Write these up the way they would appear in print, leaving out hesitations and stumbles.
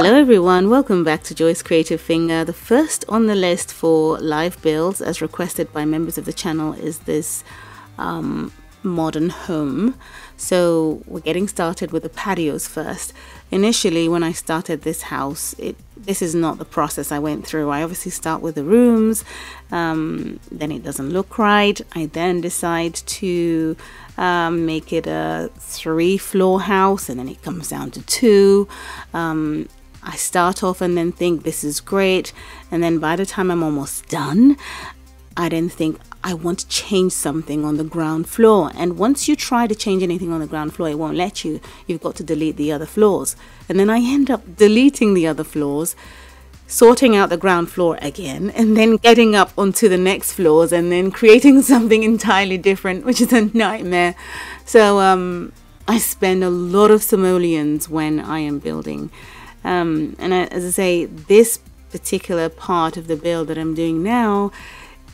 Hello everyone, welcome back to Joy's Creative Finger. The first on the list for live builds as requested by members of the channel is this modern home. So we're getting started with the patios first. Initially when I started this house, this is not the process I went through. I obviously start with the rooms, then it doesn't look right. I then decide to make it a 3-floor house, and then it comes down to 2. I start off and then think this is great, and then by the time I'm almost done, I then think I want to change something on the ground floor. And once you try to change anything on the ground floor, it won't let you. You've got to delete the other floors. And then I end up deleting the other floors, sorting out the ground floor again, and then getting up onto the next floors and then creating something entirely different, which is a nightmare. So I spend a lot of simoleons when I am building. As I say, this particular part of the build that I'm doing now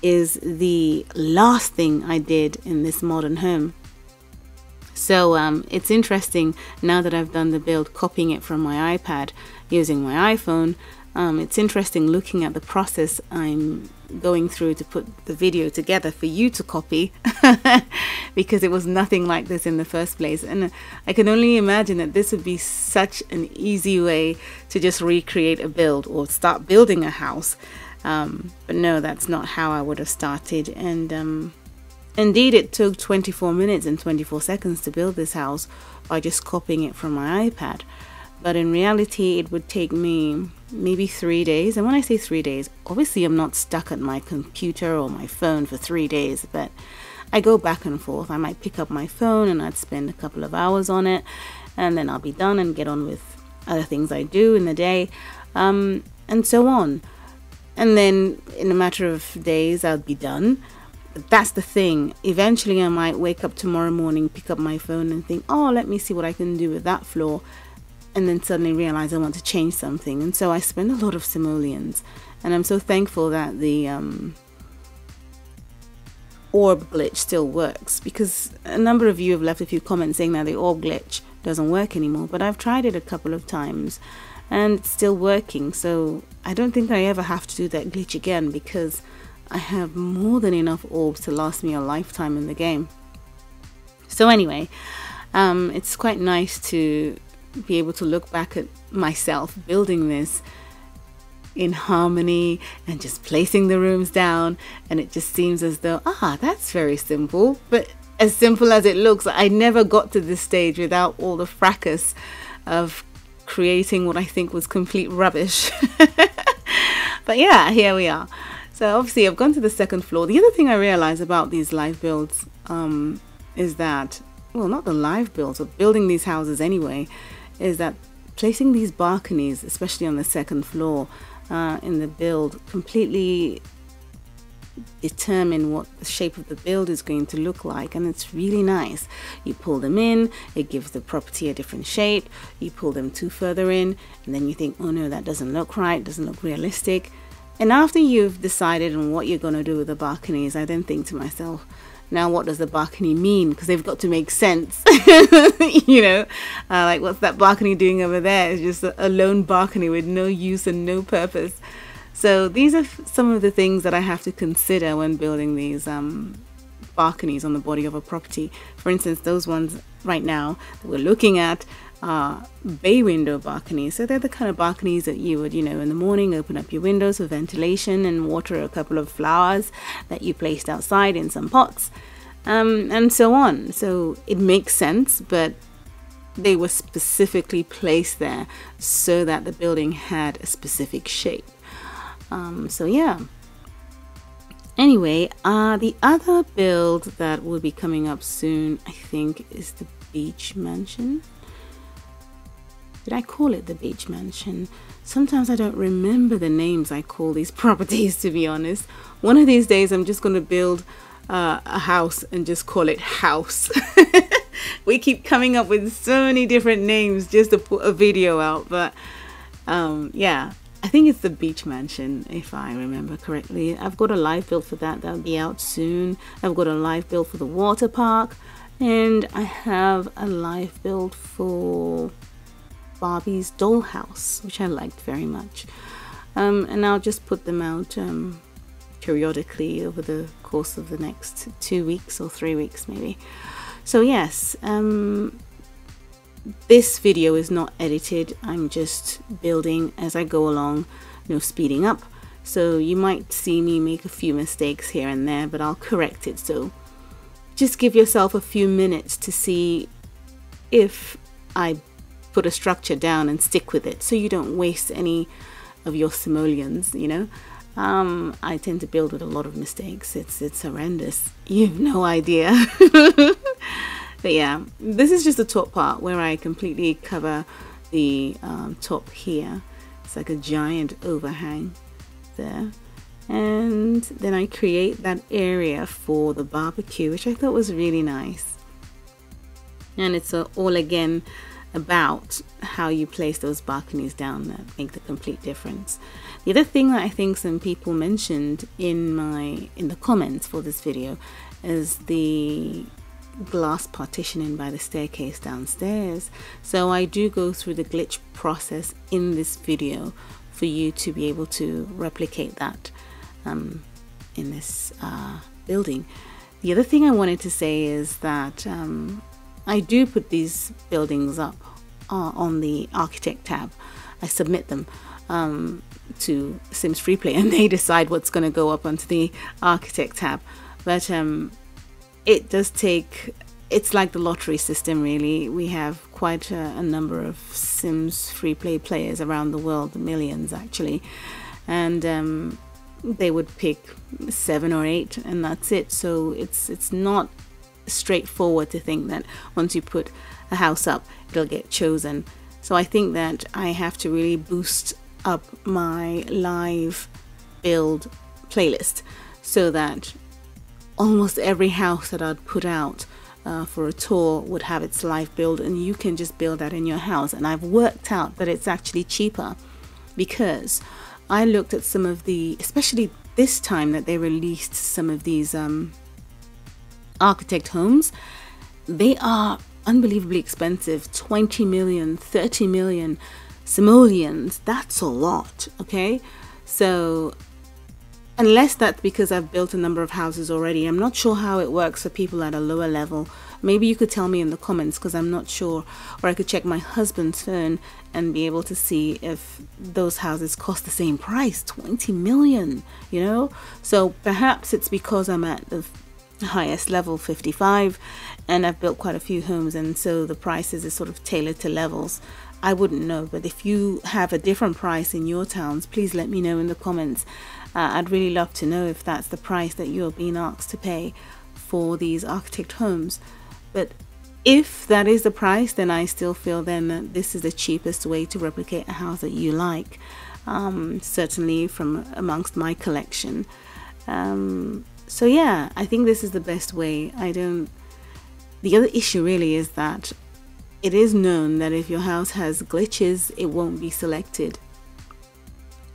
is the last thing I did in this modern home. So it's interesting now that I've done the build, copying it from my iPad using my iPhone. It's interesting looking at the process I'm going through to put the video together for you to copy because it was nothing like this in the first place, and I can only imagine that this would be such an easy way to just recreate a build or start building a house. But no, that's not how I would have started, and indeed it took 24 minutes and 24 seconds to build this house by just copying it from my iPad. But in reality it would take me maybe 3 days, and when I say 3 days, obviously I'm not stuck at my computer or my phone for 3 days, but I go back and forth. I might pick up my phone and I'd spend a couple of hours on it, and then I'll be done and get on with other things I do in the day, and so on. And then in a matter of days I'll be done. But that's the thing, eventually I might wake up tomorrow morning, pick up my phone and think, oh, let me see what I can do with that floor, and then suddenly realize I want to change something. And so I spend a lot of simoleons, and I'm so thankful that the orb glitch still works, because a number of you have left a few comments saying that the orb glitch doesn't work anymore, but I've tried it a couple of times and it's still working. So I don't think I ever have to do that glitch again, because I have more than enough orbs to last me a lifetime in the game. So anyway, it's quite nice to be able to look back at myself building this in harmony and just placing the rooms down, and it just seems as though, that's very simple. But as simple as it looks, I never got to this stage without all the fracas of creating what I think was complete rubbish. But yeah, here we are. So obviously I've gone to the second floor. The other thing I realized about these live builds is that, well, not the live builds, but building these houses anyway, is that placing these balconies, especially on the second floor in the build, completely determine what the shape of the build is going to look like. And it's really nice. You pull them in, it gives the property a different shape. You pull them too further in, and then you think, oh no, that doesn't look right, doesn't look realistic. And after you've decided on what you're going to do with the balconies, I then think to myself, now what does the balcony mean? Because they've got to make sense. You know, like what's that balcony doing over there? It's just a lone balcony with no use and no purpose. So these are some of the things that I have to consider when building these balconies on the body of a property. For instance, those ones right now that we're looking at are bay window balconies. So they're the kind of balconies that you would, you know, in the morning open up your windows for ventilation and water a couple of flowers that you placed outside in some pots, and so on. So it makes sense, but they were specifically placed there so that the building had a specific shape. So yeah. Anyway, the other build that will be coming up soon, I think, is the beach mansion. Did I call it the beach mansion? Sometimes I don't remember the names I call these properties, to be honest. One of these days I'm just going to build a house and just call it house. We keep coming up with so many different names just to put a video out, but yeah, I think it's the beach mansion, if I remember correctly. I've got a live build for that. That'll be out soon. I've got a live build for the water park, and I have a live build for Barbie's dollhouse, which I liked very much. And I'll just put them out periodically over the course of the next 2 weeks or 3 weeks maybe. So yes, this video is not edited. I'm just building as I go along, no speeding up. So you might see me make a few mistakes here and there, but I'll correct it. So just give yourself a few minutes to see if I put a structure down and stick with it, so you don't waste any of your simoleons, you know. I tend to build with a lot of mistakes. It's horrendous. You have no idea. But yeah, this is just the top part where I completely cover the top here. It's like a giant overhang there. And then I create that area for the barbecue, which I thought was really nice. And it's all again about how you place those balconies down that make the complete difference. The other thing that I think some people mentioned in the comments for this video is the glass partitioning by the staircase downstairs. So I do go through the glitch process in this video for you to be able to replicate that in this building. The other thing I wanted to say is that I do put these buildings up on the architect tab. I submit them to Sims FreePlay and they decide what's going to go up onto the architect tab. But it does take, it's like the lottery system really. We have quite a number of Sims FreePlay players around the world, millions actually, and they would pick 7 or 8 and that's it. So it's not straightforward to think that once you put a house up it'll get chosen. So I think that I have to really boost up my live build playlist so that almost every house that I'd put out for a tour would have its live build, and you can just build that in your house. And I've worked out that it's actually cheaper, because I looked at some of the, especially this time that they released some of these architect homes, they are unbelievably expensive. 20 million, 30 million simoleons, that's a lot. Okay, so unless that's because I've built a number of houses already, I'm not sure how it works for people at a lower level. Maybe you could tell me in the comments, because I'm not sure, or I could check my husband's phone and be able to see if those houses cost the same price. 20 million, you know. So perhaps it's because I'm at the highest level, 55, and I've built quite a few homes, and so the prices are sort of tailored to levels. I wouldn't know, but if you have a different price in your towns, please let me know in the comments. I'd really love to know if that's the price that you're being asked to pay for these architect homes. But if that is the price, then I still feel then that this is the cheapest way to replicate a house that you like, certainly from amongst my collection. So yeah, I think this is the best way. The other issue really is that it is known that if your house has glitches, it won't be selected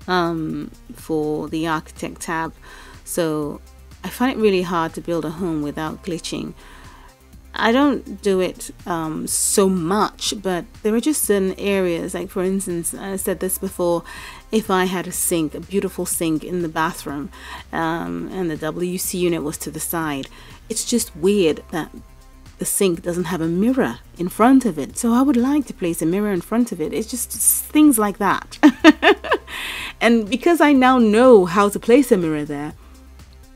for the architect tab. So I find it really hard to build a home without glitching. I don't do it so much, but there are just certain areas, like for instance, I said this before, if I had a sink, a beautiful sink in the bathroom, and the WC unit was to the side, it's just weird that the sink doesn't have a mirror in front of it. So I would like to place a mirror in front of it. It's just things like that. And because I now know how to place a mirror there,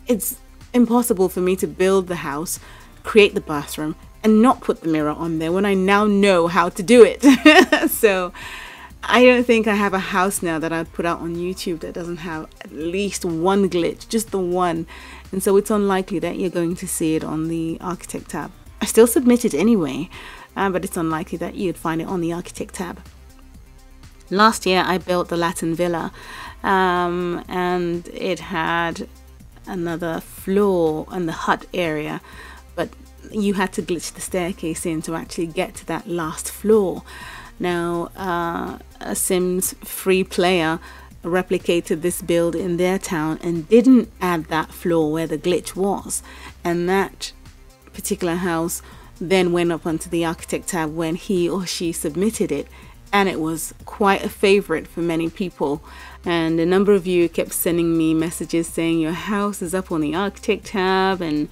it's impossible for me to build the house, create the bathroom, and not put the mirror on there when I now know how to do it. So I don't think I have a house now that I'd put out on YouTube that doesn't have at least one glitch, just the one. And so it's unlikely that you're going to see it on the architect tab. I still submit it anyway, but it's unlikely that you'd find it on the architect tab. Last year I built the Latin villa, and it had another floor in the hut area, but you had to glitch the staircase in to actually get to that last floor. Now a Sims free player replicated this build in their town and didn't add that floor where the glitch was, and that particular house then went up onto the architect tab when he or she submitted it, and it was quite a favorite for many people. And a number of you kept sending me messages saying your house is up on the Architect tab, and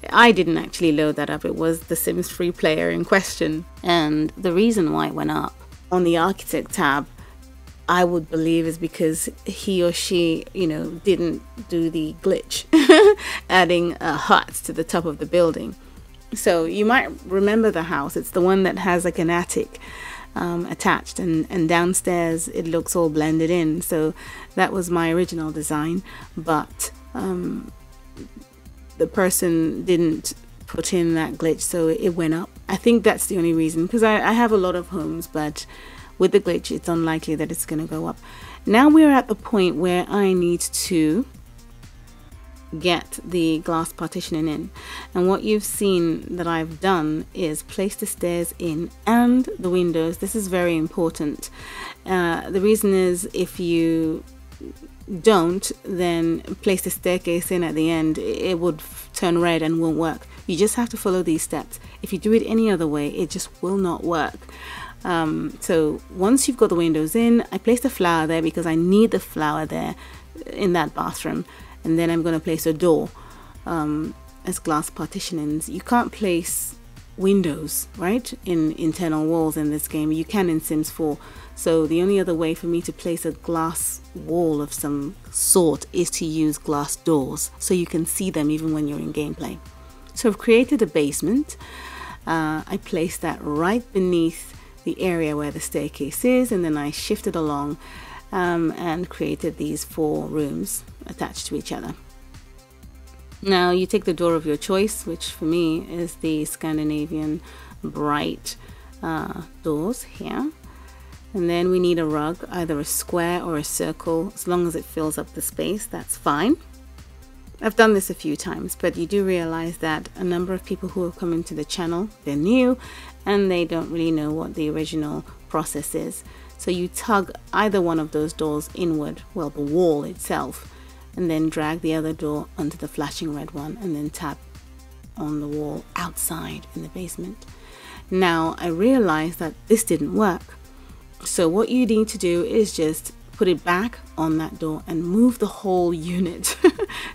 I didn't actually load that up. It was the Sims free player in question. And the reason why it went up on the Architect tab, I would believe, is because he or she, didn't do the glitch adding huts to the top of the building. So you might remember the house. It's the one that has like an attic attached, and downstairs it looks all blended in. So that was my original design, but the person didn't put in that glitch, so it went up. I think that's the only reason, because I have a lot of homes, but with the glitch it's unlikely that it's going to go up. Now we're at the point where I need to get the glass partitioning in, and what you've seen that I've done is place the stairs in and the windows. This is very important. The reason is, if you don't then place the staircase in at the end, it would turn red and won't work. You just have to follow these steps. If you do it any other way, it just will not work. So once you've got the windows in, I placed a flower there because I need the flower there in that bathroom. And then I'm going to place a door as glass partitionings. You can't place windows, right, in internal walls in this game. You can in Sims 4. So the only other way for me to place a glass wall of some sort is to use glass doors, so you can see them even when you're in gameplay. So I've created a basement. I placed that right beneath the area where the staircase is, and then I shifted along and created these 4 rooms attached to each other. Now you take the door of your choice, which for me is the Scandinavian bright doors here. And then we need a rug, either a square or a circle. As long as it fills up the space, that's fine. I've done this a few times, but you do realize that a number of people who have come into the channel, they're new and they don't really know what the original process is. So you tug either one of those doors inward, well, the wall itself, and then drag the other door onto the flashing red one, and then tap on the wall outside in the basement. Now I realized that this didn't work. So what you need to do is just put it back on that door and move the whole unit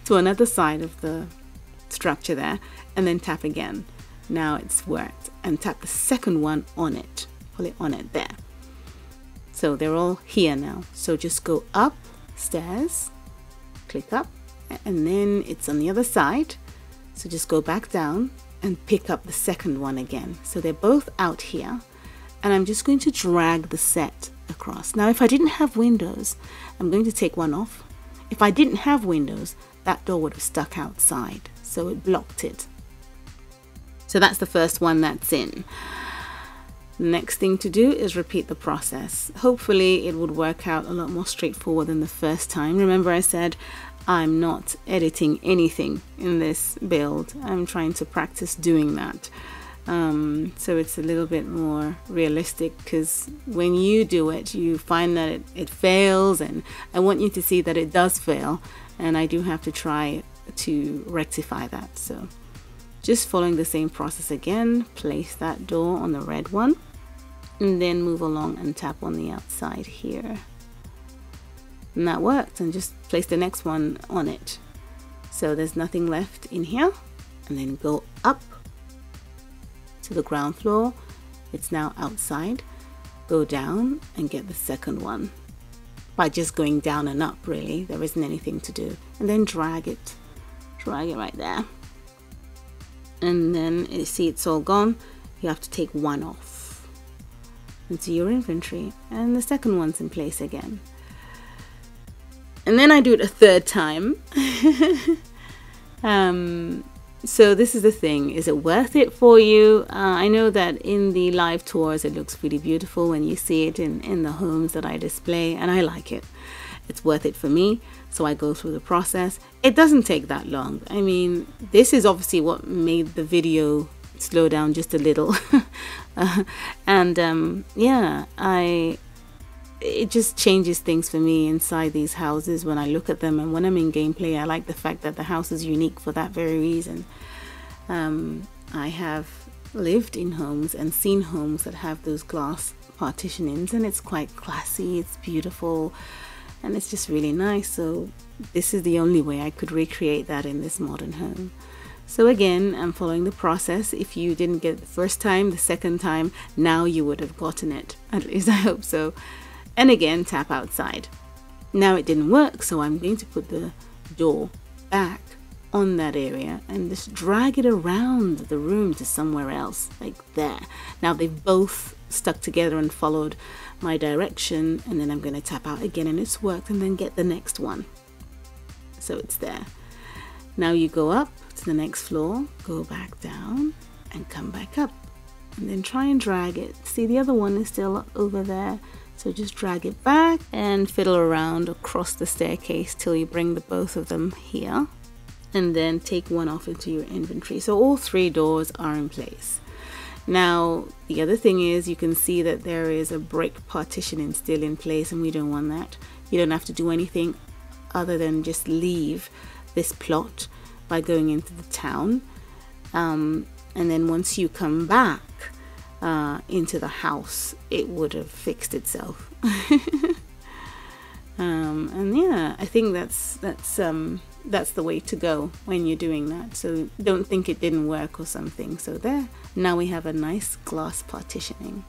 to another side of the structure there, and then tap again. Now it's worked. And tap the second one on it, pull it on it there. So they're all here now. So just go upstairs, click up, and then it's on the other side. So just go back down and pick up the second one again. So they're both out here, and I'm just going to drag the set across. Now if I didn't have windows, I'm going to take one off. If I didn't have windows, that door would have stuck outside, so it blocked it. So that's the first one that's in. Next thing to do is repeat the process. Hopefully it would work out a lot more straightforward than the first time. Remember, I said I'm not editing anything in this build. I'm trying to practice doing that. So it's a little bit more realistic, because when you do it, you find that it fails, and I want you to see that it does fail, and I do have to try to rectify that. So just following the same process again, place that door on the red one, and then move along and tap on the outside here. And that worked, and just place the next one on it. So there's nothing left in here, and then go up to the ground floor. It's now outside. Go down and get the second one by just going down and up, really. There isn't anything to do. And then drag it right there. And then you see it's all gone. You have to take one off into your inventory, and the second one's in place again. And then I do it a third time. So this is the thing, is it worth it for you? I know that in the live tours it looks really beautiful when you see it in the homes that I display, and I like it. It's worth it for me, so I go through the process. It doesn't take that long. I mean, this is obviously what made the video slow down just a little. Yeah, it just changes things for me inside these houses when I look at them, and when I'm in gameplay I like the fact that the house is unique for that very reason. I have lived in homes and seen homes that have those glass partitionings, and it's quite classy, it's beautiful, and it's just really nice. So this is the only way I could recreate that in this modern home. So again, I'm following the process. If you didn't get it the first time, the second time, now you would have gotten it. At least I hope so. And again, tap outside. Now it didn't work, so I'm going to put the door back on that area and just drag it around the room to somewhere else, like there. Now they've both stuck together and followed my direction, and then I'm going to tap out again and it's worked, and then get the next one. So it's there. Now you go up to the next floor, go back down and come back up, and then try and drag it. See, the other one is still over there, so just drag it back and fiddle around across the staircase till you bring the both of them here, and then take one off into your inventory. So all 3 doors are in place. Now the other thing is, you can see that there is a brick partitioning still in place, and we don't want that. You don't have to do anything other than just leave this plot by going into the town, and then once you come back into the house, it would have fixed itself. And yeah, I think that's the way to go when you're doing that. So don't think it didn't work or something. So there, now we have a nice glass partitioning.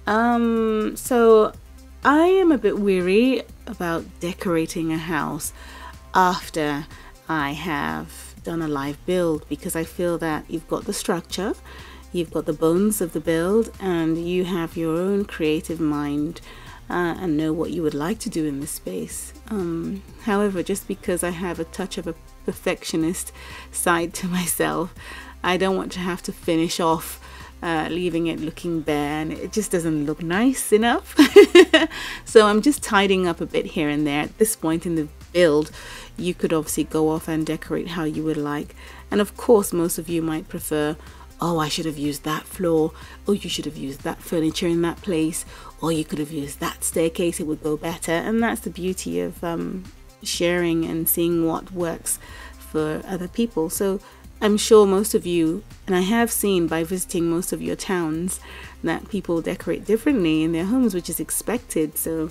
So I am a bit weary about decorating a house after I have done a live build, because I feel that you've got the structure, you've got the bones of the build, and you have your own creative mind and know what you would like to do in this space. However, just because I have a touch of a perfectionist side to myself, I don't want to have to finish off leaving it looking bare, and it just doesn't look nice enough. So I'm just tidying up a bit here and there. At this point in the build, you could obviously go off and decorate how you would like, and of course most of you might prefer, oh, I should have used that floor, or you should have used that furniture in that place, or you could have used that staircase, it would go better. And that's the beauty of sharing and seeing what works for other people. So I'm sure most of you, and I have seen by visiting most of your towns, that people decorate differently in their homes, which is expected. So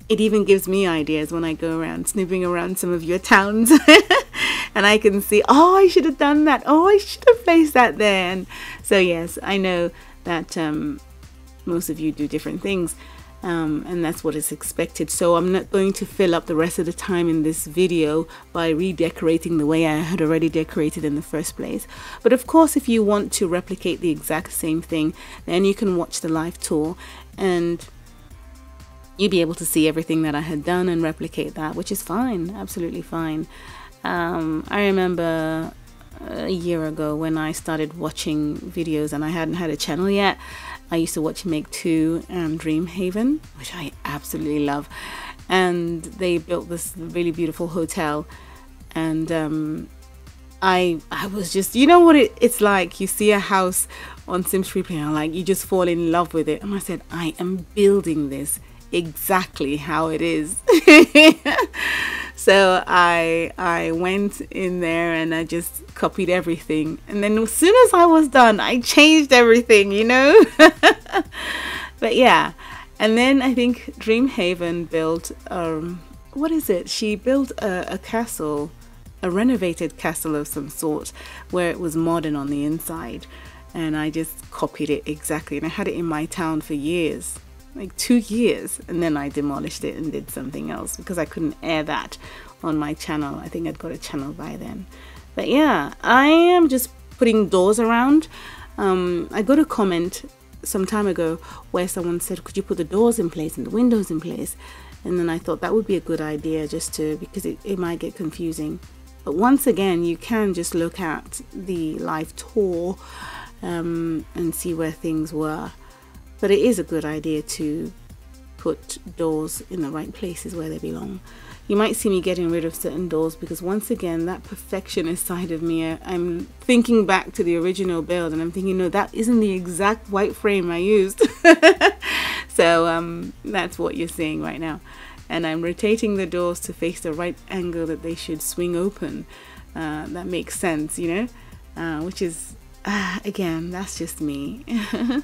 it even gives me ideas when I go around snooping around some of your towns. And I can see, oh, I should have done that. Oh, I should have placed that there. And so yes, I know that most of you do different things, and that's what is expected. So I'm not going to fill up the rest of the time in this video by redecorating the way I had already decorated in the first place. But of course, if you want to replicate the exact same thing, then you can watch the live tour and you'll be able to see everything that I had done and replicate that, which is fine, absolutely fine. I remember a year ago when I started watching videos and I hadn't had a channel yet. I used to watch Make 2 and Dreamhaven, which I absolutely love, and they built this really beautiful hotel, and I was just, you know what it's like, you see a house on Sims FreePlay and like you just fall in love with it, and I said, I am building this exactly how it is. So I went in there and I just copied everything, and then as soon as I was done, I changed everything, you know. But yeah, and then I think Dreamhaven built what is it, she built a castle, a renovated castle of some sort, where it was modern on the inside, and I just copied it exactly, and I had it in my town for years, like 2 years, and then I demolished it and did something else because I couldn't air that on my channel. I think I'd got a channel by then. But yeah, I am just putting doors around. I got a comment some time ago where someone said, could you put the doors in place and the windows in place? And then I thought that would be a good idea, just to, because it might get confusing. But once again, you can just look at the live tour and see where things were. But it is a good idea to put doors in the right places where they belong. You might see me getting rid of certain doors because, once again, that perfectionist side of me, I'm thinking back to the original build and I'm thinking, no, that isn't the exact white frame I used. So that's what you're seeing right now. And I'm rotating the doors to face the right angle that they should swing open. That makes sense, you know, which is, again, that's just me.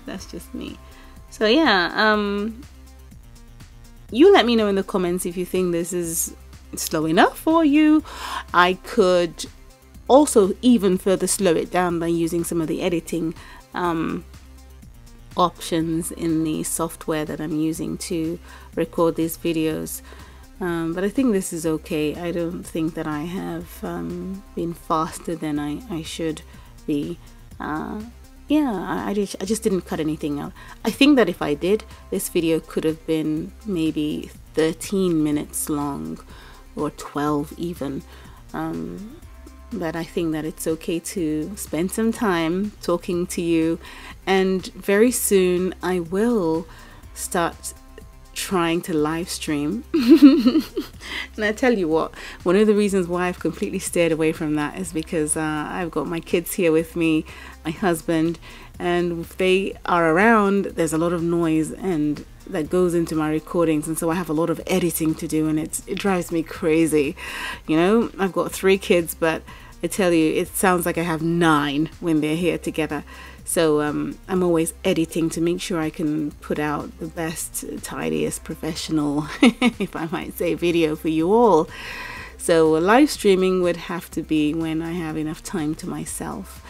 That's just me. So yeah, you let me know in the comments if you think this is slow enough for you. I could also even further slow it down by using some of the editing options in the software that I'm using to record these videos. But I think this is okay. I don't think that I have been faster than I should be. Yeah, I just didn't cut anything out. I think that if I did, this video could have been maybe 13 minutes long, or 12 even. But I think that it's okay to spend some time talking to you, and very soon I will start trying to live stream. And I tell you what, one of the reasons why I've completely steered away from that is because I've got my kids here with me, my husband, and if they are around, there's a lot of noise and that goes into my recordings, and so I have a lot of editing to do, and it drives me crazy. You know, I've got 3 kids, but I tell you, it sounds like I have 9 when they're here together. So I'm always editing to make sure I can put out the best, tidiest, professional, if I might say, video for you all. So live streaming would have to be when I have enough time to myself.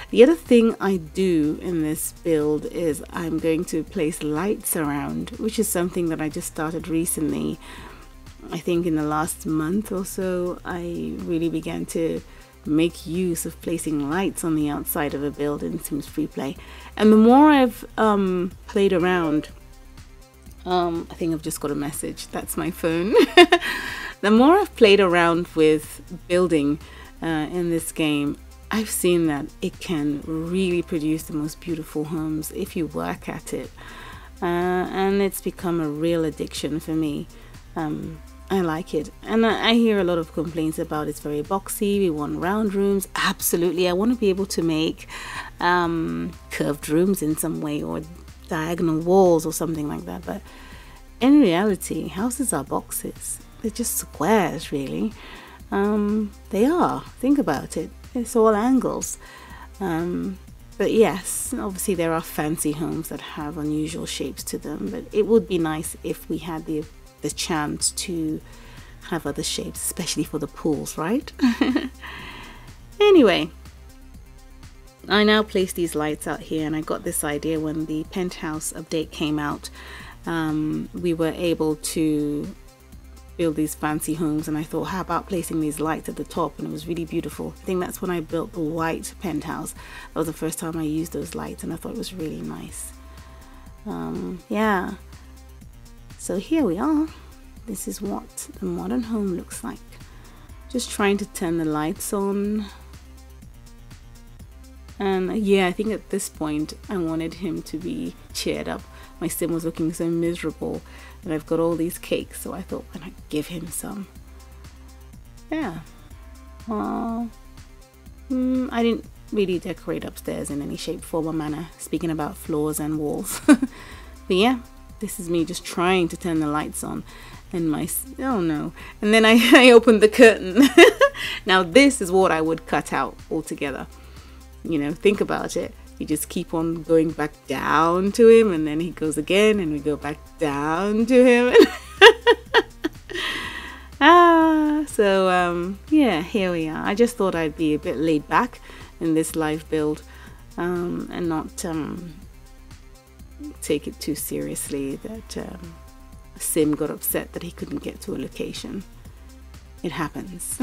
The other thing I do in this build is I'm going to place lights around, which is something that I just started recently. I think in the last month or so, I really began to make use of placing lights on the outside of a build in Sims FreePlay. And the more I've played around, I think I've just got a message, that's my phone. The more I've played around with building in this game, I've seen that it can really produce the most beautiful homes if you work at it. And it's become a real addiction for me. I like it, and I hear a lot of complaints about it's very boxy. We want round rooms. Absolutely, I want to be able to make curved rooms in some way, or diagonal walls or something like that. But in reality, houses are boxes. They're just squares, really. They are. Think about it. It's all angles. But yes, obviously there are fancy homes that have unusual shapes to them. But it would be nice if we had the chance to have other shapes, especially for the pools, right? Anyway, I now place these lights out here, and I got this idea when the Penthouse update came out. We were able to build these fancy homes, and I thought, how about placing these lights at the top? And it was really beautiful. I think that's when I built the white penthouse. That was the first time I used those lights, and I thought it was really nice. Yeah. So here we are. This is what the modern home looks like. Just trying to turn the lights on. And yeah, I think at this point I wanted him to be cheered up. My sim was looking so miserable, and I've got all these cakes, so I thought, why not give him some? Yeah. I didn't really decorate upstairs in any shape, form or manner, speaking about floors and walls. But yeah, this is me just trying to turn the lights on, and oh no, and then I opened the curtain. Now this is what I would cut out altogether. You know, think about it. You just keep on going back down to him, and then he goes again, and we go back down to him. So yeah, here we are. I just thought I'd be a bit laid back in this live build, and not take it too seriously that Sim got upset that he couldn't get to a location. It happens.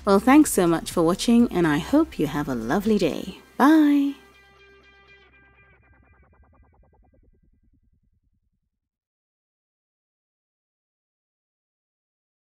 Well, thanks so much for watching, and I hope you have a lovely day. Bye.